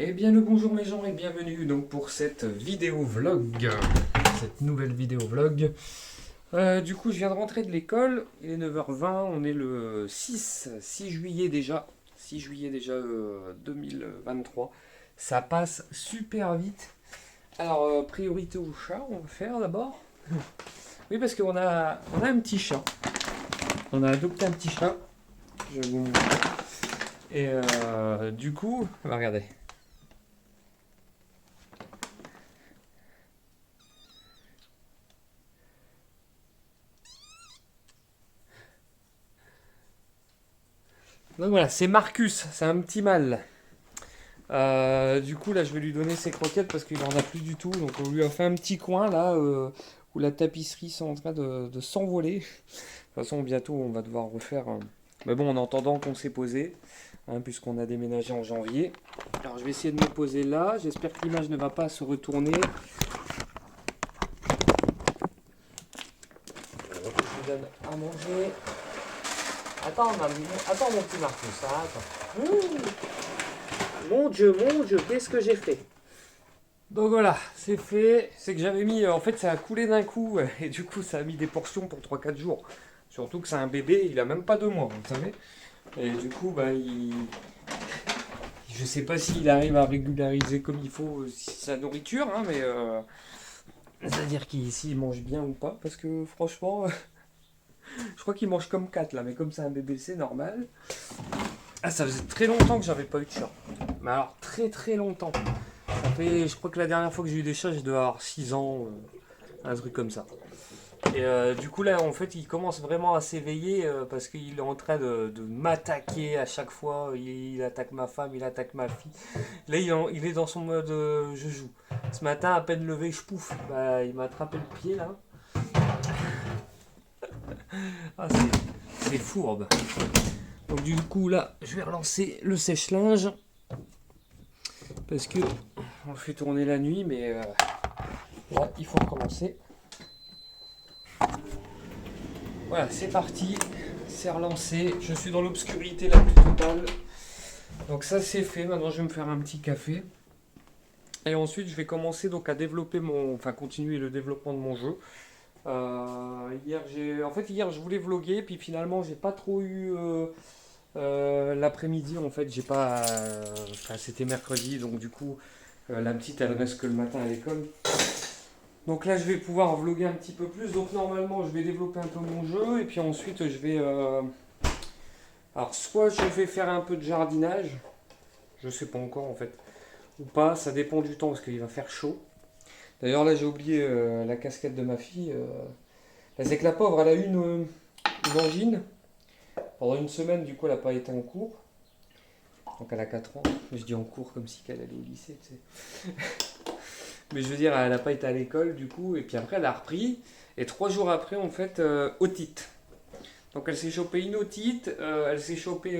Eh bien le bonjour mes gens et bienvenue donc pour cette vidéo vlog, cette nouvelle vidéo vlog. Du coup je viens de rentrer de l'école, il est 9h20, on est le 6 juillet déjà, 6 juillet déjà 2023. Ça passe super vite. Alors priorité au chat, on va faire d'abord. Oui parce qu'on a un petit chat, on a adopté un petit chat, je vais vous montrer. Et du coup, regardez. Donc voilà, c'est Marcus, c'est un petit mâle. Du coup, là, je vais lui donner ses croquettes parce qu'il en a plus du tout. Donc, on lui a fait un petit coin là où la tapisserie est en train de s'envoler. De toute façon, bientôt, on va devoir refaire. Mais bon, en attendant qu'on s'est posé, hein, puisqu'on a déménagé en janvier. Alors, je vais essayer de me poser là. J'espère que l'image ne va pas se retourner. Je lui donne à manger. Attends, attends mon petit Marcus, hein, attends. Mon Dieu, qu'est-ce que j'ai fait? Donc voilà, c'est fait. C'est que j'avais mis. En fait, ça a coulé d'un coup. Et du coup, ça a mis des portions pour 3 4 jours. Surtout que c'est un bébé, il a même pas 2 mois, vous savez. Et du coup, bah, je sais pas s'il arrive à régulariser comme il faut sa nourriture, hein, mais. C'est-à-dire s'il mange bien ou pas. Parce que franchement, je crois qu'il mange comme 4 là. Mais comme c'est un bébé, c'est normal. Ah, ça faisait très longtemps que j'avais pas eu de chat. Mais alors, très très longtemps. Ça fait, je crois que la dernière fois que j'ai eu des chats, je devais avoir 6 ans, un truc comme ça. Et du coup, là, en fait, il commence vraiment à s'éveiller parce qu'il est en train de m'attaquer à chaque fois. Il attaque ma femme, il attaque ma fille. Là, il est dans son mode je joue. Ce matin, à peine levé, je pouffe. Bah, il m'a attrapé le pied là. Ah, c'est fourbe. Donc, du coup, là, je vais relancer le sèche-linge parce que on le fait tourner la nuit, mais là, il faut recommencer. Voilà, c'est parti, c'est relancé, je suis dans l'obscurité la plus totale. Donc ça c'est fait, maintenant je vais me faire un petit café. Et ensuite je vais commencer donc à développer enfin continuer le développement de mon jeu. Hier je voulais vlogger, puis finalement j'ai pas trop eu l'après-midi en fait, j'ai pas... Enfin c'était mercredi, donc du coup la petite elle reste que le matin à l'école. Donc là, je vais pouvoir vlogger un petit peu plus. Donc normalement, je vais développer un peu mon jeu. Et puis ensuite, je vais... Alors, soit je vais faire un peu de jardinage. Je sais pas encore, en fait. Ou pas, ça dépend du temps, parce qu'il va faire chaud. D'ailleurs, là, j'ai oublié la casquette de ma fille. Là, c'est que la pauvre, elle a eu une angine. Pendant une semaine, du coup, elle n'a pas été en cours. Donc, elle a 4 ans. Je dis en cours comme si elle allait au lycée, tu sais. Mais je veux dire, elle n'a pas été à l'école du coup, et puis après elle a repris, et 3 jours après, en fait, otite. Donc elle s'est chopée une otite, elle s'est chopée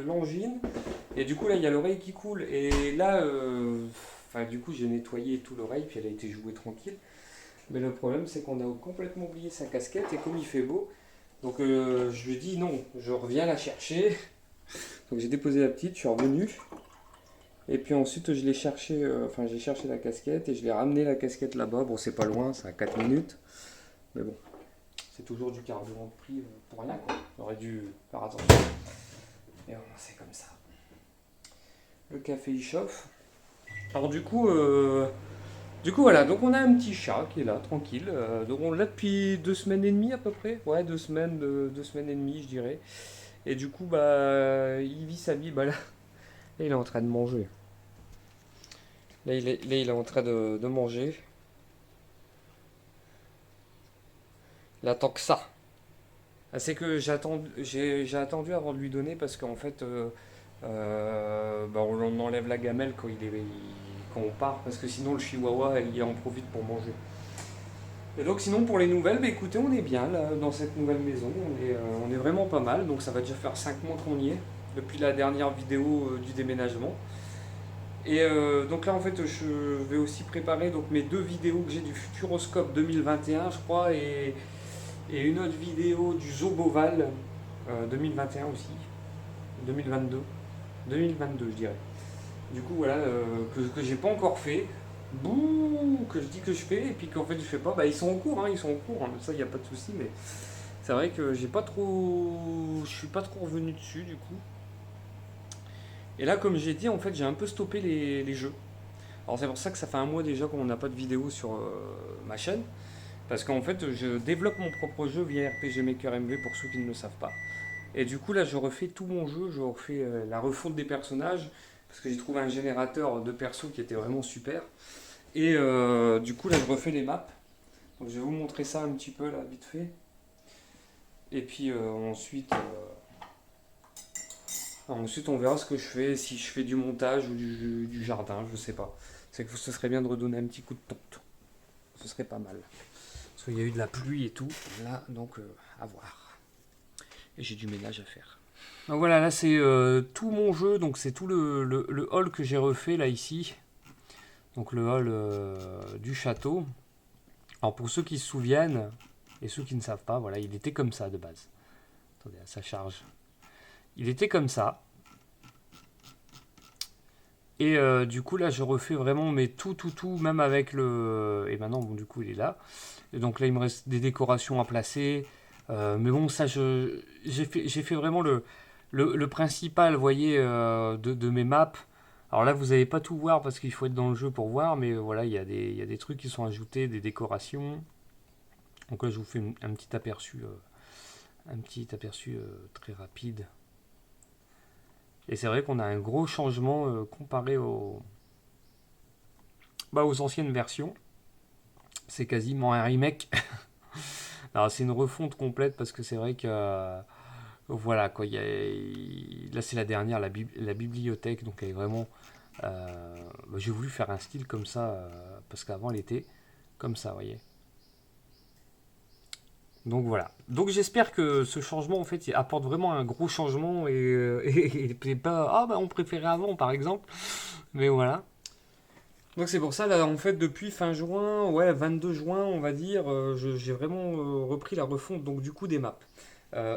l'angine, et du coup là il y a l'oreille qui coule, et là, enfin du coup j'ai nettoyé tout l'oreille, puis elle a été jouée tranquille. Mais le problème c'est qu'on a complètement oublié sa casquette, et comme il fait beau, donc je lui ai dit non, je reviens la chercher. Donc j'ai déposé la petite, je suis revenu. Et puis ensuite, je l'ai cherché, enfin j'ai cherché la casquette et je l'ai ramené la casquette là-bas. Bon, c'est pas loin, c'est à 4 minutes. Mais bon, c'est toujours du carburant de prix pour rien, quoi. J'aurais dû faire attention. Et bon, c'est comme ça. Le café il chauffe. Alors du coup voilà, donc on a un petit chat qui est là, tranquille. Donc on l'a depuis 2 semaines et demie à peu près. Ouais, 2 semaines, 2 semaines et demie, je dirais. Et du coup, bah, il vit sa vie. Bah là, il est en train de manger. Là, il est en train de manger. Il attend que ça. Ah, c'est que j'ai attendu avant de lui donner parce qu'en fait, bah, on enlève la gamelle quand on part parce que sinon le chihuahua il en profite pour manger. Et donc sinon pour les nouvelles, bah, écoutez, on est bien là dans cette nouvelle maison, on est vraiment pas mal, donc ça va déjà faire 5 mois qu'on y est depuis la dernière vidéo du déménagement. Et donc là en fait je vais aussi préparer donc mes 2 vidéos que j'ai du Futuroscope 2021 je crois et une autre vidéo du Zoboval 2021 aussi, 2022, 2022 je dirais. Du coup, voilà, que j'ai pas encore fait. Bouh, que je dis que je fais, et puis qu'en fait je fais pas. Bah, ils sont en cours, hein, ils sont en cours, hein, ça, il n'y a pas de souci, mais c'est vrai que j'ai pas trop. Je suis pas trop revenu dessus, du coup. Et là, comme j'ai dit, en fait, j'ai un peu stoppé les jeux. Alors, c'est pour ça que ça fait un mois déjà qu'on n'a pas de vidéo sur ma chaîne. Parce qu'en fait, je développe mon propre jeu via RPG Maker MV pour ceux qui ne le savent pas. Et du coup, là, je refais tout mon jeu, je refais la refonte des personnages, parce que j'ai trouvé un générateur de persos qui était vraiment super. Et du coup, là, je refais les maps. Donc, je vais vous montrer ça un petit peu, là, vite fait. Et puis ensuite, on verra ce que je fais, si je fais du montage ou du jardin, je sais pas. C'est que ce serait bien de redonner un petit coup de tonte. Ce serait pas mal. Parce qu'il y a eu de la pluie et tout. Là, donc, à voir. Et j'ai du ménage à faire. Donc voilà, là c'est tout mon jeu, donc c'est tout le hall que j'ai refait là ici. Donc le hall du château. Alors pour ceux qui se souviennent et ceux qui ne savent pas, voilà, il était comme ça de base. Attendez, ça charge. Il était comme ça. Et du coup là je refais vraiment mais tout, même avec le... Et maintenant bon du coup il est là. Et donc là il me reste des décorations à placer. Mais bon ça j'ai fait vraiment le principal, vous voyez, de mes maps. Alors là, vous n'allez pas tout voir parce qu'il faut être dans le jeu pour voir, mais voilà, il y a des trucs qui sont ajoutés, des décorations. Donc là, je vous fais un petit aperçu très rapide. Et c'est vrai qu'on a un gros changement comparé aux anciennes versions. C'est quasiment un remake. Alors c'est une refonte complète parce que c'est vrai que voilà quoi, là c'est la dernière, la bibliothèque, donc elle est vraiment. J'ai voulu faire un style comme ça parce qu'avant elle était comme ça, vous voyez. Donc voilà. Donc j'espère que ce changement en fait il apporte vraiment un gros changement et pas ah bah on préférait avant par exemple. Mais voilà. Donc c'est pour ça là en fait depuis fin juin, ouais 22 juin on va dire, j'ai vraiment repris la refonte donc du coup des maps.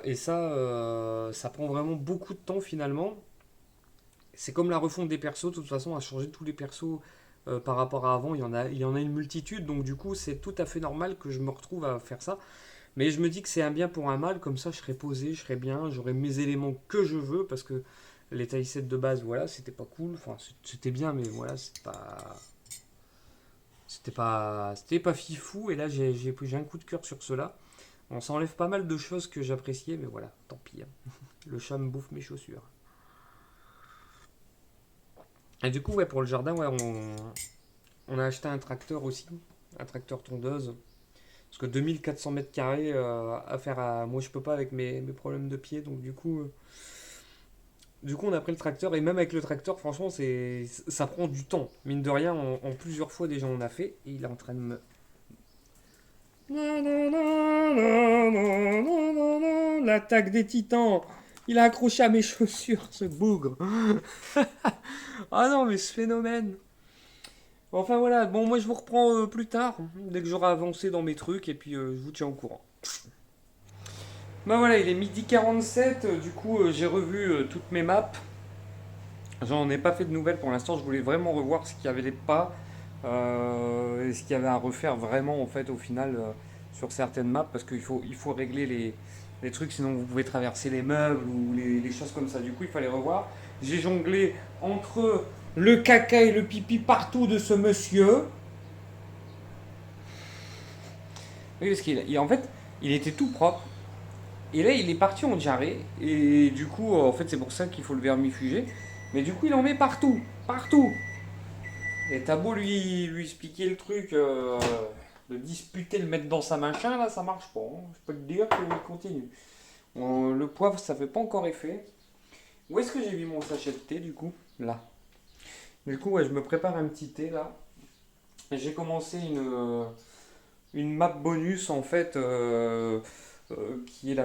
Et ça ça prend vraiment beaucoup de temps finalement. C'est comme la refonte des persos, de toute façon, à changer tous les persos par rapport à avant, il y en a une multitude, donc du coup, c'est tout à fait normal que je me retrouve à faire ça. Mais je me dis que c'est un bien pour un mal, comme ça, je serai posé, je serai bien, j'aurai mes éléments que je veux, parce que les taille-sets de base, voilà, c'était pas cool, enfin, c'était bien, mais voilà, c'était pas fifou, et là, j'ai un coup de cœur sur cela. On s'enlève pas mal de choses que j'appréciais, mais voilà, tant pis, hein. Le chat me bouffe mes chaussures. Et du coup, ouais, pour le jardin, ouais, on a acheté un tracteur aussi, un tracteur tondeuse. Parce que 2400 mètres carrés à faire à. Moi, je peux pas avec mes problèmes de pied, donc du coup, on a pris le tracteur. Et même avec le tracteur, franchement, ça prend du temps. Mine de rien, en plusieurs fois déjà, on a fait. Et il est en train de me. L'attaque des titans! Il a accroché à mes chaussures, ce bougre! Ah non, mais ce phénomène! Enfin voilà, bon moi je vous reprends plus tard, dès que j'aurai avancé dans mes trucs, et puis je vous tiens au courant. Bah voilà, il est midi 47, du coup j'ai revu toutes mes maps. J'en ai pas fait de nouvelles pour l'instant, je voulais vraiment revoir ce qu'il y avait des pas, et ce qu'il y avait à refaire vraiment en fait au final sur certaines maps, parce il faut régler les trucs, sinon vous pouvez traverser les meubles ou les choses comme ça. Du coup il fallait revoir. J'ai jonglé entre le caca et le pipi partout de ce monsieur. Oui, parce en fait, il était tout propre. Et là, il est parti en diarrhée. Et du coup, en fait, c'est pour ça qu'il faut le vermifuger. Mais du coup, il en met partout. Partout. Et t'as beau lui expliquer le truc, de disputer, le mettre dans sa machin, là, ça marche pas, hein. Je peux te dire qu'il continue. Le poivre, ça fait pas encore effet. Où est-ce que j'ai mis mon sachet de thé, du coup? Là. Du coup, ouais, je me prépare un petit thé, là. Et j'ai commencé une map bonus, en fait. Qui est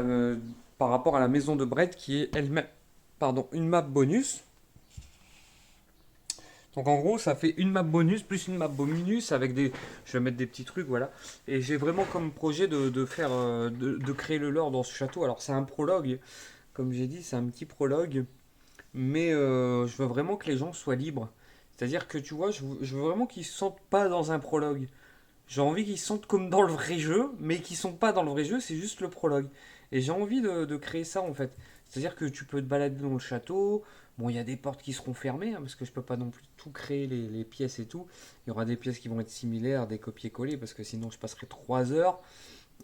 par rapport à la maison de Brett, qui est elle-même, pardon, une map bonus. Donc en gros, ça fait une map bonus plus une map bonus avec des, je vais mettre des petits trucs, voilà. Et j'ai vraiment comme projet de faire, de créer le lore dans ce château. Alors c'est un prologue, comme j'ai dit, c'est un petit prologue, mais je veux vraiment que les gens soient libres. C'est-à-dire que tu vois, je veux vraiment qu'ils se sentent pas dans un prologue. J'ai envie qu'ils se sentent comme dans le vrai jeu, mais qui sont pas dans le vrai jeu, c'est juste le prologue. Et j'ai envie de créer ça en fait. C'est-à-dire que tu peux te balader dans le château. Bon, il y a des portes qui seront fermées, hein, parce que je peux pas non plus tout créer les pièces et tout. Il y aura des pièces qui vont être similaires, des copier-coller, parce que sinon je passerai 3 heures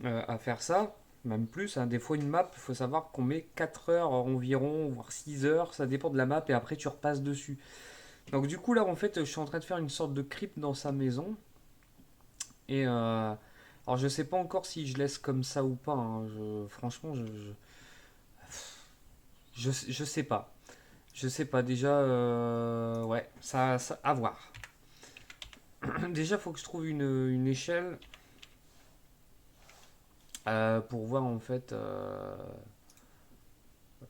à faire ça. Même plus, hein. Des fois une map, il faut savoir qu'on met 4 heures environ, voire 6 heures, ça dépend de la map, et après tu repasses dessus. Donc du coup là en fait je suis en train de faire une sorte de crypte dans sa maison. Et alors je sais pas encore si je laisse comme ça ou pas, hein. Franchement je sais pas. Je sais pas déjà, ouais, ça à voir. Déjà faut que je trouve une échelle pour voir en fait,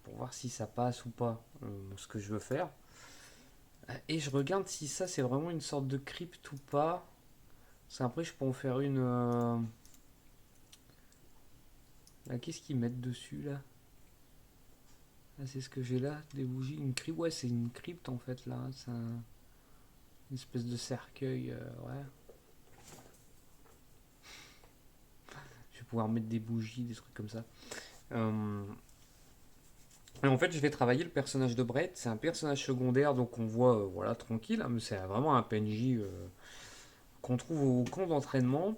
pour voir si ça passe ou pas, ce que je veux faire. Et je regarde si ça c'est vraiment une sorte de crypte ou pas. Parce qu'après je peux en faire une. Qu'est-ce qu'ils mettent dessus là? Ah, c'est ce que j'ai là, des bougies, une crypte. Ouais, c'est une crypte en fait là. C'est une espèce de cercueil. Ouais. Je vais pouvoir mettre des bougies, des trucs comme ça. Euh, et en fait, je vais travailler le personnage de Brett. C'est un personnage secondaire, donc on voit, voilà, tranquille, hein, mais c'est vraiment un PNJ qu'on trouve au camp d'entraînement.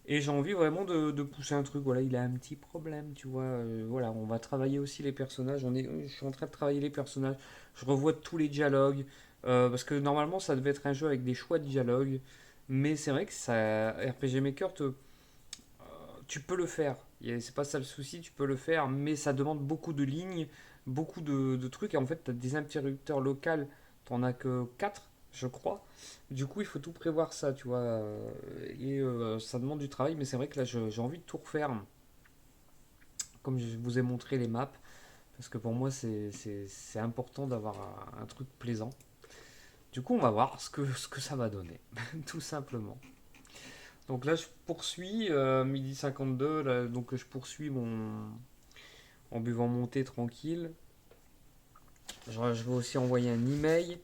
Et j'ai envie vraiment de pousser un truc. Voilà, il a un petit problème, tu vois. Voilà, on va travailler aussi les personnages. Je suis en train de travailler les personnages. Je revois tous les dialogues. Parce que normalement, ça devait être un jeu avec des choix de dialogue. Mais c'est vrai que ça, RPG Maker, tu peux le faire. C'est pas ça le souci, tu peux le faire. Mais ça demande beaucoup de lignes, beaucoup de trucs. Et en fait, tu as des interrupteurs locaux. T'en as que 4 je crois. Du coup, il faut tout prévoir ça, tu vois. Et ça demande du travail, mais c'est vrai que là, j'ai envie de tout refaire. Comme je vous ai montré les maps, parce que pour moi, c'est important d'avoir un truc plaisant. Du coup, on va voir ce que ça va donner, tout simplement. Donc là, je poursuis, midi 52, là, donc je poursuis en buvant mon thé tranquille. Je vais aussi envoyer un email.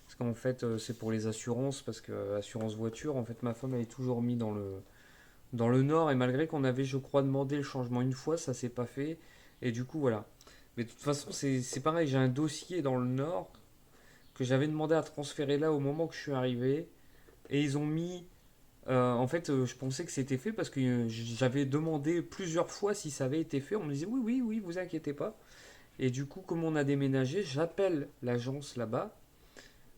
Parce qu'en fait, c'est pour les assurances, parce que assurance voiture, en fait, ma femme elle est toujours mise dans le nord, et malgré qu'on avait, je crois, demandé le changement une fois, ça s'est pas fait. Et du coup, voilà. Mais de toute façon, c'est pareil, j'ai un dossier dans le nord que j'avais demandé à transférer là au moment que je suis arrivé. Et ils ont mis. En fait, je pensais que c'était fait parce que j'avais demandé plusieurs fois si ça avait été fait. On me disait oui, oui, oui, vous inquiétez pas. Et du coup, comme on a déménagé, j'appelle l'agence là-bas,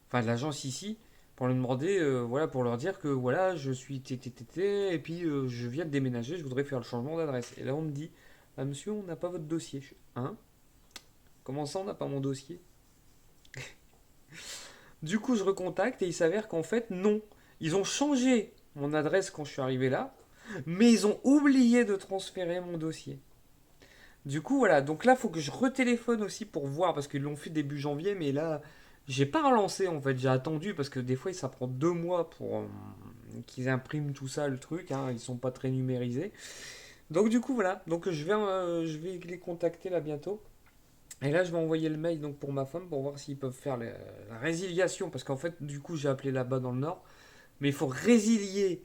enfin l'agence ici, pour leur demander, voilà, pour leur dire que voilà, je suis TTTT et puis je viens de déménager, je voudrais faire le changement d'adresse. Et là, on me dit, ah, monsieur, on n'a pas votre dossier. Hein? Comment ça, on n'a pas mon dossier? Du coup, je recontacte et il s'avère qu'en fait, non. Ils ont changé mon adresse quand je suis arrivé là, mais ils ont oublié de transférer mon dossier. Du coup, voilà. Donc là, il faut que je retéléphone aussi pour voir, parce qu'ils l'ont fait début janvier, mais là, j'ai pas relancé en fait. J'ai attendu, parce que des fois, ça prend 2 mois pour qu'ils impriment tout ça, le truc, hein. Ils sont pas très numérisés. Donc, du coup, voilà. Donc, je vais les contacter là bientôt. Et là, je vais envoyer le mail donc pour ma femme pour voir s'ils peuvent faire la résiliation. Parce qu'en fait, du coup, j'ai appelé là-bas dans le Nord. Mais il faut résilier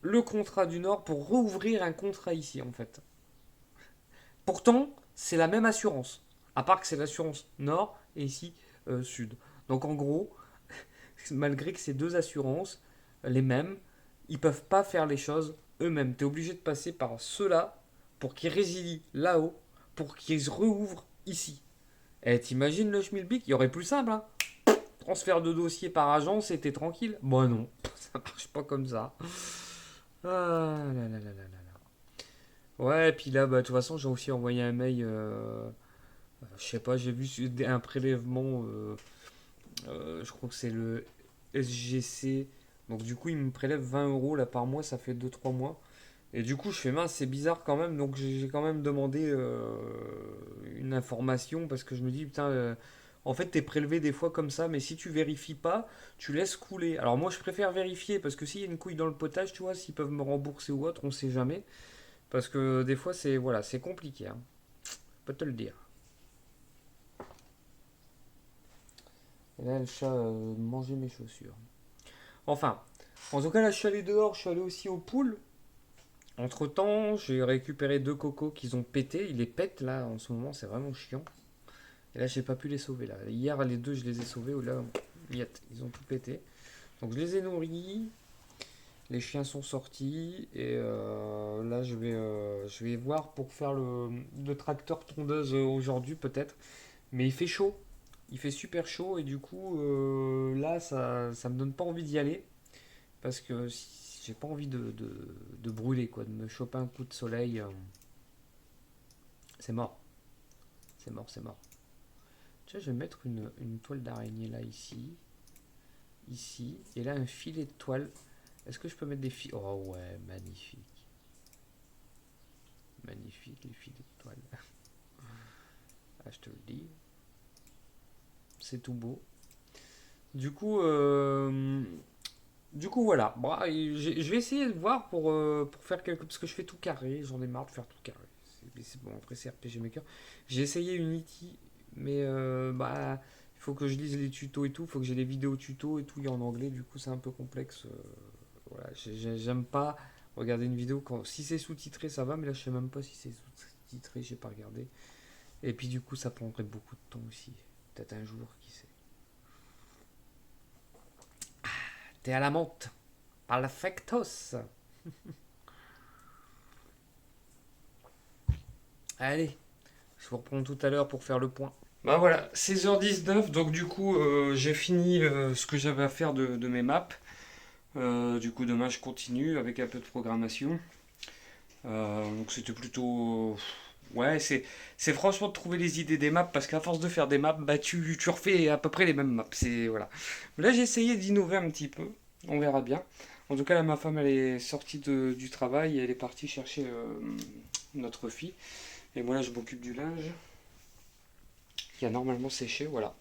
le contrat du Nord pour rouvrir un contrat ici, en fait. Pourtant, c'est la même assurance. À part que c'est l'assurance Nord et ici Sud. Donc, en gros, malgré que c'est deux assurances, les mêmes, ils peuvent pas faire les choses eux-mêmes. Tu es obligé de passer par ceux-là pour qu'ils résilient là-haut, pour qu'ils rouvrent ici. Et t'imagines le schmilblick, il y aurait plus simple, hein. Transfert de dossier par agence et t'es tranquille. Bon non, ça marche pas comme ça. Ah là là là là là. Ouais, et puis là, bah, de toute façon, j'ai aussi envoyé un mail. Je sais pas, j'ai vu un prélèvement. Je crois que c'est le SGC. Donc du coup, il me prélève 20 euros là par mois, ça fait 2 3 mois. Et du coup, je fais mince, c'est bizarre quand même. Donc j'ai quand même demandé une information parce que je me dis, putain, en fait, t'es prélevé des fois comme ça, mais si tu vérifies pas, tu laisses couler. Alors moi, je préfère vérifier parce que s'il y a une couille dans le potage, tu vois, s'ils peuvent me rembourser ou autre, on sait jamais. Parce que des fois, c'est voilà, c'est compliqué, hein. Je peux te le dire. Et là, le chat mangeait mes chaussures. Enfin, en tout cas, là, je suis allé dehors, je suis allé aussi aux poules. Entre-temps, j'ai récupéré 2 cocos qu'ils ont pété. Ils les pètent là en ce moment, c'est vraiment chiant. Et là, j'ai pas pu les sauver là. Hier, les 2, je les ai sauvés. Là, ils ont tout pété. Donc, je les ai nourris. Les chiens sont sortis. Et là, je vais voir pour faire le tracteur tondeuse aujourd'hui, peut-être. Mais il fait chaud. Il fait super chaud. Et du coup, là, ça me donne pas envie d'y aller. Parce que j'ai pas envie de brûler, quoi. De me choper un coup de soleil. C'est mort. C'est mort, c'est mort. Tiens, je vais mettre une toile d'araignée là, ici. Ici. Et là, un filet de toile. Est-ce que je peux mettre des filets? Oh ouais, magnifique. Magnifique, les filets de toile. Ah, je te le dis. C'est tout beau. Du coup, voilà. Bon, je vais essayer de voir pour faire quelque... Parce que je fais tout carré. J'en ai marre de faire tout carré. C'est bon, après c'est RPG Maker. J'ai essayé Unity, mais bah, il faut que je lise les tutos et tout. Il faut que j'ai les vidéos tutos et tout. Il y a en anglais, du coup c'est un peu complexe. Voilà, j'aime pas regarder une vidéo quand... Si c'est sous-titré, ça va, mais là je sais même pas si c'est sous-titré, j'ai pas regardé. Et puis du coup ça prendrait beaucoup de temps aussi. Peut-être un jour, qui sait. T'es à la menthe. Perfectos. Allez, je vous reprends tout à l'heure pour faire le point. Bah voilà, 16h19, donc du coup j'ai fini ce que j'avais à faire de mes maps. Du coup demain je continue avec un peu de programmation. Donc c'était plutôt... Ouais, c'est franchement de trouver les idées des maps parce qu'à force de faire des maps, bah tu refais à peu près les mêmes maps. C'est, voilà. Là j'ai essayé d'innover un petit peu, on verra bien. En tout cas là ma femme elle est sortie du travail et elle est partie chercher notre fille. Et moi là je m'occupe du linge qui a normalement séché, voilà.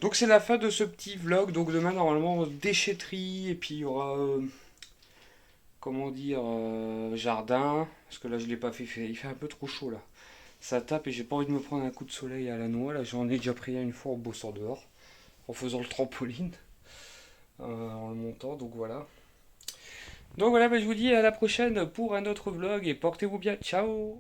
Donc c'est la fin de ce petit vlog. Donc demain normalement déchetterie et puis il y aura comment dire jardin. Parce que là je l'ai pas fait, il fait un peu trop chaud là. Ça tape et j'ai pas envie de me prendre un coup de soleil à la noix. Là j'en ai déjà pris une fois en bossant dehors. En faisant le trampoline. En le montant. Donc voilà. Donc voilà, bah, je vous dis à la prochaine pour un autre vlog et portez-vous bien. Ciao.